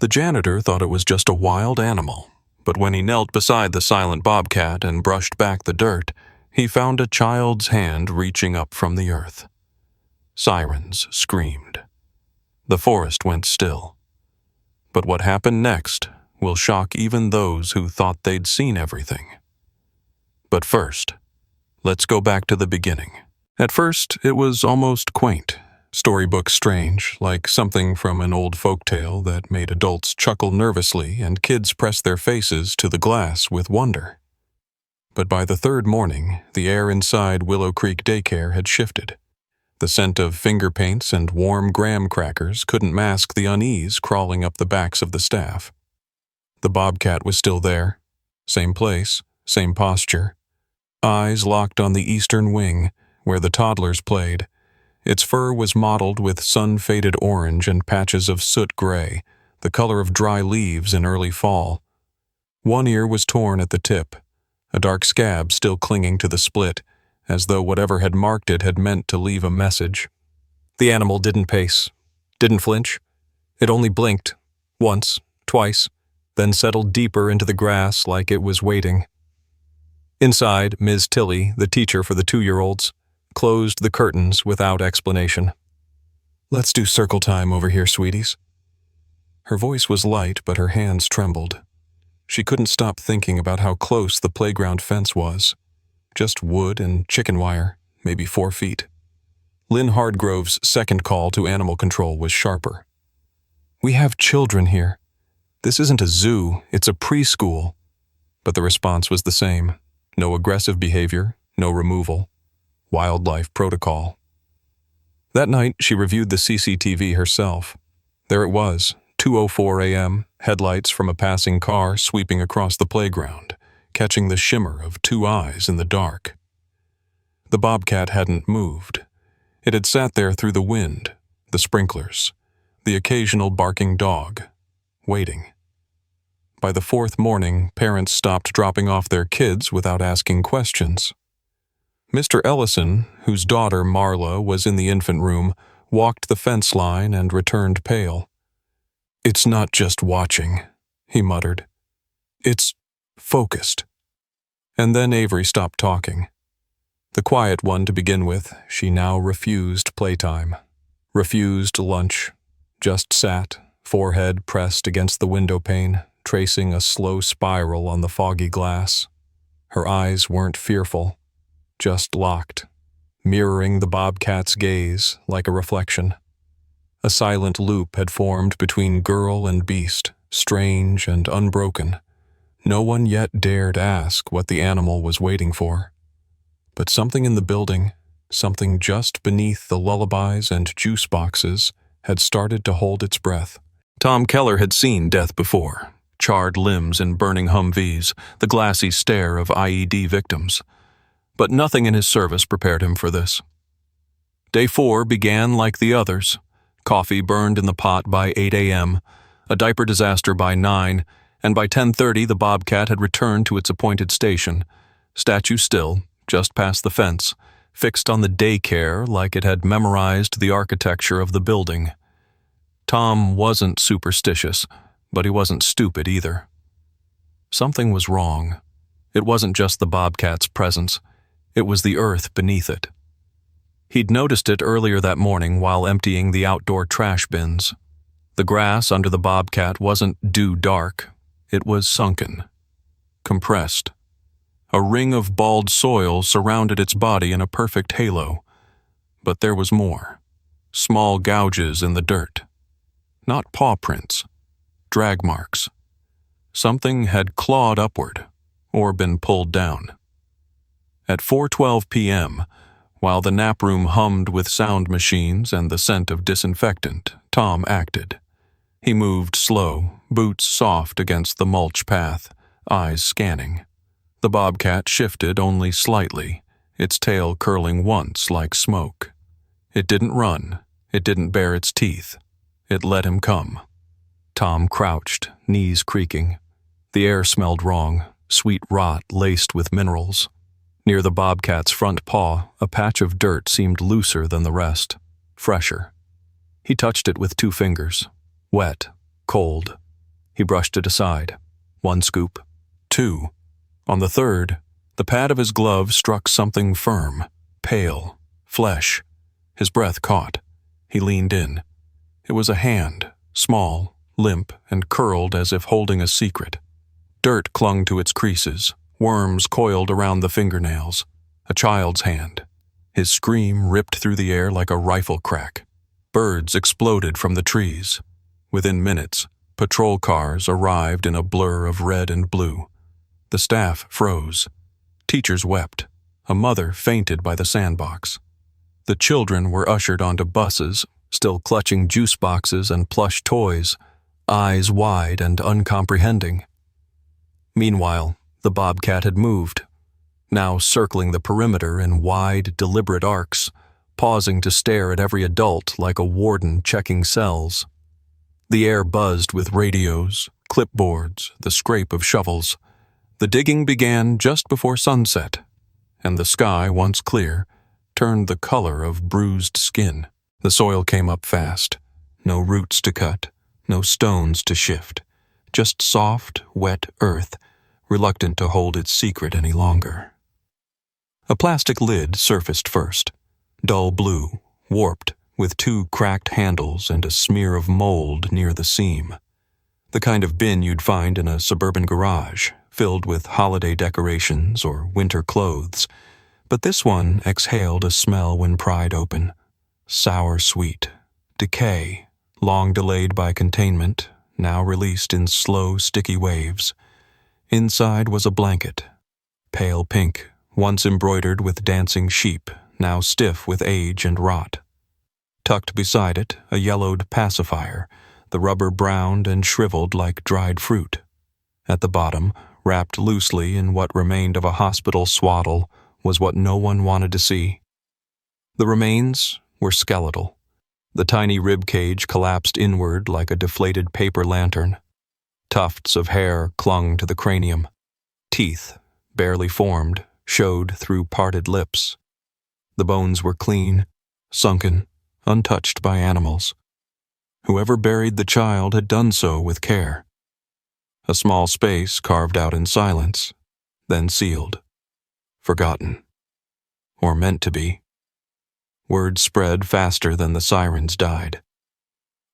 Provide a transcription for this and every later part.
The janitor thought it was just a wild animal, but when he knelt beside the silent bobcat and brushed back the dirt, he found a child's hand reaching up from the earth. Sirens screamed. The forest went still. But what happened next will shock even those who thought they'd seen everything. But first, let's go back to the beginning. At first, it was almost quaint, storybook strange, like something from an old folktale that made adults chuckle nervously and kids press their faces to the glass with wonder. But by the third morning, the air inside Willow Creek Daycare had shifted. The scent of finger paints and warm graham crackers couldn't mask the unease crawling up the backs of the staff. The bobcat was still there. Same place, same posture. Eyes locked on the eastern wing, where the toddlers played. Its fur was mottled with sun-faded orange and patches of soot gray, the color of dry leaves in early fall. One ear was torn at the tip, a dark scab still clinging to the split, as though whatever had marked it had meant to leave a message. The animal didn't pace, didn't flinch. It only blinked, once, twice, then settled deeper into the grass like it was waiting. Inside, Ms. Tilly, the teacher for the 2-year-olds, closed the curtains without explanation. "Let's do circle time over here, sweeties." Her voice was light, but her hands trembled. She couldn't stop thinking about how close the playground fence was. Just wood and chicken wire, maybe 4 feet. Lynn Hardgrove's second call to animal control was sharper. "We have children here. This isn't a zoo, it's a preschool." But the response was the same. No aggressive behavior, no removal. Wildlife protocol. That night, she reviewed the CCTV herself. There it was, 2:04 a.m., headlights from a passing car sweeping across the playground, catching the shimmer of 2 eyes in the dark. The bobcat hadn't moved. It had sat there through the wind, the sprinklers, the occasional barking dog, waiting. By the 4th morning, parents stopped dropping off their kids without asking questions. Mr. Ellison, whose daughter, Marla, was in the infant room, walked the fence line and returned pale. "It's not just watching," he muttered. "It's focused." And then Avery stopped talking. The quiet one to begin with, she now refused playtime, refused lunch, just sat, forehead pressed against the window pane, tracing a slow spiral on the foggy glass. Her eyes weren't fearful, just locked, mirroring the bobcat's gaze like a reflection. A silent loop had formed between girl and beast, strange and unbroken. No one yet dared ask what the animal was waiting for. But something in the building, something just beneath the lullabies and juice boxes, had started to hold its breath. Tom Keller had seen death before. Charred limbs in burning Humvees, the glassy stare of IED victims. But nothing in his service prepared him for this. Day 4 began like the others. Coffee burned in the pot by 8 a.m., a diaper disaster by 9, and by 10:30 the bobcat had returned to its appointed station, statue still, just past the fence, fixed on the daycare like it had memorized the architecture of the building. Tom wasn't superstitious, but he wasn't stupid either. Something was wrong. It wasn't just the bobcat's presence. It was the earth beneath it. He'd noticed it earlier that morning while emptying the outdoor trash bins. The grass under the bobcat wasn't dew dark. It was sunken, compressed. A ring of bald soil surrounded its body in a perfect halo. But there was more. Small gouges in the dirt. Not paw prints. Drag marks. Something had clawed upward, or been pulled down. At 4:12 p.m., while the nap room hummed with sound machines and the scent of disinfectant, Tom acted. He moved slow, boots soft against the mulch path, eyes scanning. The bobcat shifted only slightly, its tail curling once like smoke. It didn't run. It didn't bare its teeth. It let him come. Tom crouched, knees creaking. The air smelled wrong, sweet rot laced with minerals. Near the bobcat's front paw, a patch of dirt seemed looser than the rest, fresher. He touched it with 2 fingers. Wet, cold, He brushed it aside. 1 scoop. 2. On the third, the pad of his glove struck something firm, pale, flesh. His breath caught. He leaned in. It was a hand, small, limp, and curled as if holding a secret. Dirt clung to its creases. Worms coiled around the fingernails. A child's hand. His scream ripped through the air like a rifle crack. Birds exploded from the trees. Within minutes, patrol cars arrived in a blur of red and blue. The staff froze. Teachers wept. A mother fainted by the sandbox. The children were ushered onto buses, still clutching juice boxes and plush toys, eyes wide and uncomprehending. Meanwhile, the Bobcat had moved, now circling the perimeter in wide, deliberate arcs, pausing to stare at every adult like a warden checking cells. The air buzzed with radios, clipboards, the scrape of shovels. The digging began just before sunset, and the sky, once clear, turned the color of bruised skin. The soil came up fast. No roots to cut, no stones to shift. Just soft, wet earth, reluctant to hold its secret any longer. A plastic lid surfaced first, dull blue, warped, with 2 cracked handles and a smear of mold near the seam. The kind of bin you'd find in a suburban garage, filled with holiday decorations or winter clothes. But this one exhaled a smell when pried open. Sour sweet. Decay, long delayed by containment, now released in slow, sticky waves. Inside was a blanket, pale pink, once embroidered with dancing sheep, now stiff with age and rot. Tucked beside it, a yellowed pacifier, the rubber browned and shriveled like dried fruit. At the bottom, wrapped loosely in what remained of a hospital swaddle, was what no one wanted to see. The remains were skeletal. The tiny rib cage collapsed inward like a deflated paper lantern. Tufts of hair clung to the cranium. Teeth, barely formed, showed through parted lips. The bones were clean, sunken, untouched by animals. Whoever buried the child had done so with care. A small space carved out in silence, then sealed. Forgotten. Or meant to be. Word spread faster than the sirens died.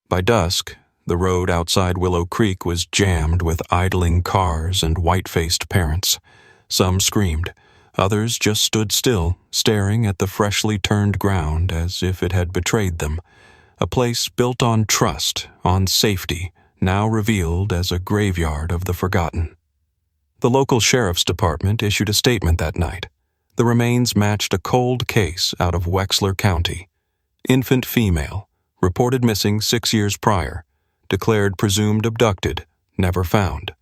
By dusk, the road outside Willow Creek was jammed with idling cars and white-faced parents. Some screamed. Others just stood still, staring at the freshly turned ground as if it had betrayed them. A place built on trust, on safety, now revealed as a graveyard of the forgotten. The local sheriff's department issued a statement that night. The remains matched a cold case out of Wexler County. Infant female, reported missing 6 years prior, declared presumed abducted, never found.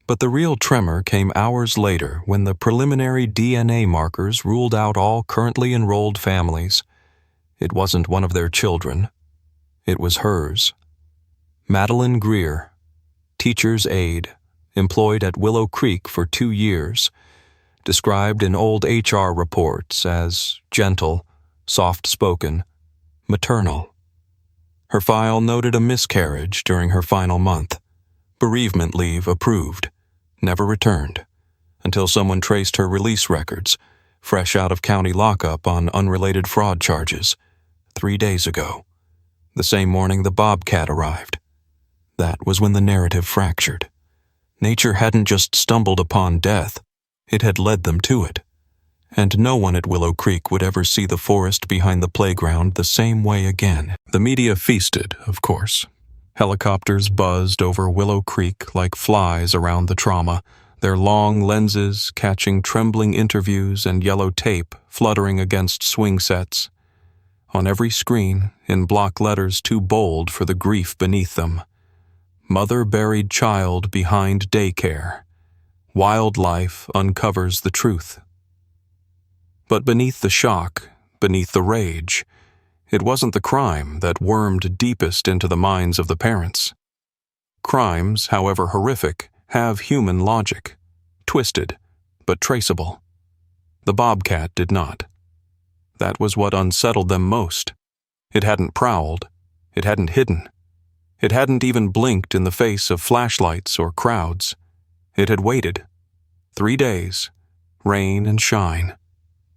But the real tremor came hours later when the preliminary DNA markers ruled out all currently enrolled families. It wasn't one of their children. It was hers. Madeline Greer, teacher's aide, employed at Willow Creek for 2 years, described in old HR reports as gentle, soft-spoken, maternal. Her file noted a miscarriage during her final month. Bereavement leave approved, never returned, until someone traced her release records, fresh out of county lockup on unrelated fraud charges, 3 days ago, the same morning the Bobcat arrived. That was when the narrative fractured. Nature hadn't just stumbled upon death, it had led them to it. And no one at Willow Creek would ever see the forest behind the playground the same way again. The media feasted, of course. Helicopters buzzed over Willow Creek like flies around the trauma, their long lenses catching trembling interviews and yellow tape fluttering against swing sets. On every screen, in block letters too bold for the grief beneath them, "Mother buried child behind daycare. Wildlife uncovers the truth." But beneath the shock, beneath the rage, it wasn't the crime that wormed deepest into the minds of the parents. Crimes, however horrific, have human logic, twisted, but traceable. The Bobcat did not. That was what unsettled them most. It hadn't prowled. It hadn't hidden. It hadn't even blinked in the face of flashlights or crowds. It had waited. 3 days, rain and shine,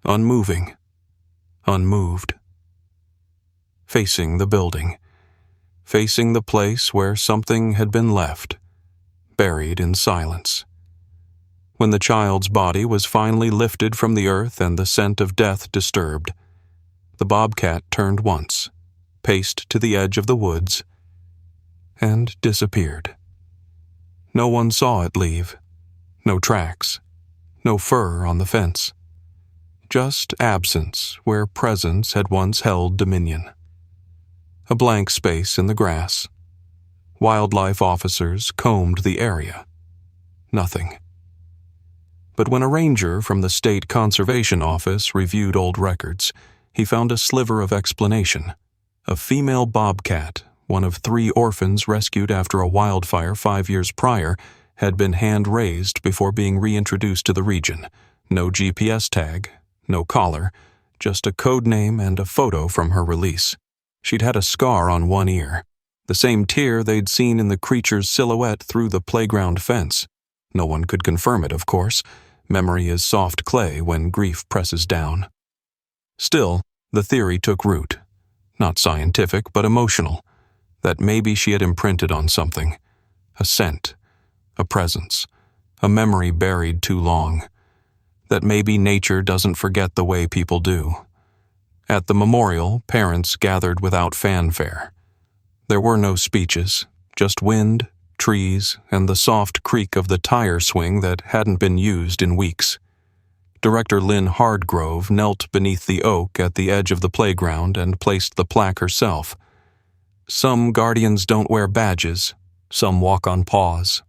unmoving, unmoved. Facing the building, facing the place where something had been left, buried in silence. When the child's body was finally lifted from the earth and the scent of death disturbed, the bobcat turned once, paced to the edge of the woods, and disappeared. No one saw it leave. No tracks. No fur on the fence. Just absence where presence had once held dominion. A blank space in the grass. Wildlife officers combed the area. Nothing. But when a ranger from the State Conservation Office reviewed old records, he found a sliver of explanation. A female bobcat, one of 3 orphans rescued after a wildfire 5 years prior, had been hand-raised before being reintroduced to the region. No GPS tag, no collar, just a code name and a photo from her release. She'd had a scar on one ear, the same tear they'd seen in the creature's silhouette through the playground fence. No one could confirm it, of course. Memory is soft clay when grief presses down. Still, the theory took root. Not scientific, but emotional. That maybe she had imprinted on something. A scent, a presence, a memory buried too long. That maybe nature doesn't forget the way people do. At the memorial, parents gathered without fanfare. There were no speeches, just wind, trees, and the soft creak of the tire swing that hadn't been used in weeks. Director Lynn Hardgrove knelt beneath the oak at the edge of the playground and placed the plaque herself. Some guardians don't wear badges, some walk on paws.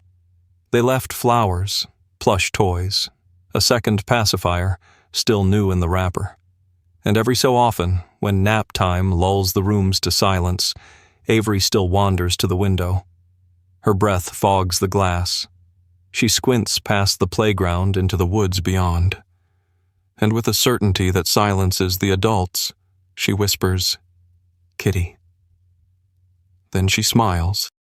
They left flowers, plush toys, a second pacifier, still new in the wrapper. And every so often, when nap time lulls the rooms to silence, Avery still wanders to the window. Her breath fogs the glass. She squints past the playground into the woods beyond. And with a certainty that silences the adults, she whispers, "Kitty." Then she smiles,